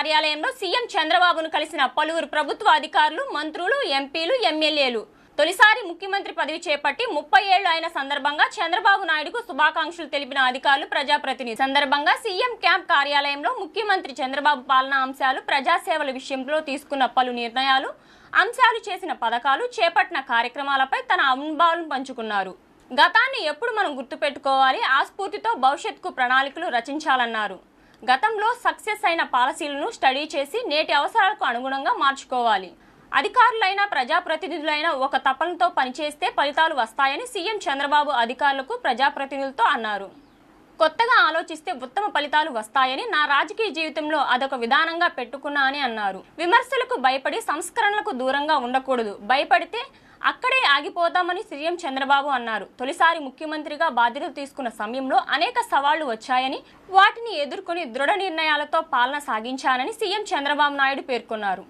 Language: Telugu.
కార్యాలయంలో సీఎం చంద్రబాబును కలిసిన పలువురు ప్రభుత్వ అధికారులు, మంత్రులు, ఎంపీలు, ఎమ్మెల్యేలు. తొలిసారి ముఖ్యమంత్రి పదవి చేపట్టి 30 ఏళ్లు అయిన సందర్భంగా చంద్రబాబు నాయుడుకు శుభాకాంక్షలు తెలిపిన అధికారులు, ప్రజాప్రతినిధులు. సందర్భంగా సీఎం క్యాంప్ కార్యాలయంలో ముఖ్యమంత్రి చంద్రబాబు పాలనా అంశాలు, ప్రజాసేవల విషయంలో తీసుకున్న పలు నిర్ణయాలు, అంశాలు, చేసిన పథకాలు, చేపట్టిన కార్యక్రమాలపై తన అనుభవాలను పంచుకున్నారు. గతాన్ని ఎప్పుడు మనం గుర్తుపెట్టుకోవాలి, ఆ స్ఫూర్తితో భవిష్యత్తుకు ప్రణాళికలు రచించాలన్నారు. గతంలో సక్సెస్ అయిన పాలసీలను స్టడీ చేసి నేటి అవసరాలకు అనుగుణంగా మార్చుకోవాలి. అధికారులైన, ప్రజాప్రతినిధులైన ఒక తపనతో పనిచేస్తే ఫలితాలు వస్తాయని సీఎం చంద్రబాబు అధికారులకు, ప్రజాప్రతినిధులతో అన్నారు. కొత్తగా ఆలోచిస్తే ఉత్తమ ఫలితాలు వస్తాయని నా రాజకీయ జీవితంలో అదొక విధానంగా పెట్టుకున్నా అని అన్నారు. విమర్శలకు భయపడి సంస్కరణలకు దూరంగా ఉండకూడదు, భయపడితే అక్కడే ఆగిపోతామని సీఎం చంద్రబాబు అన్నారు. తొలిసారి ముఖ్యమంత్రిగా బాధ్యతలు తీసుకున్న సమయంలో అనేక సవాళ్లు వచ్చాయని, వాటిని ఎదుర్కొని దృఢ నిర్ణయాలతో పాలన సాగించానని సీఎం చంద్రబాబు నాయుడు పేర్కొన్నారు.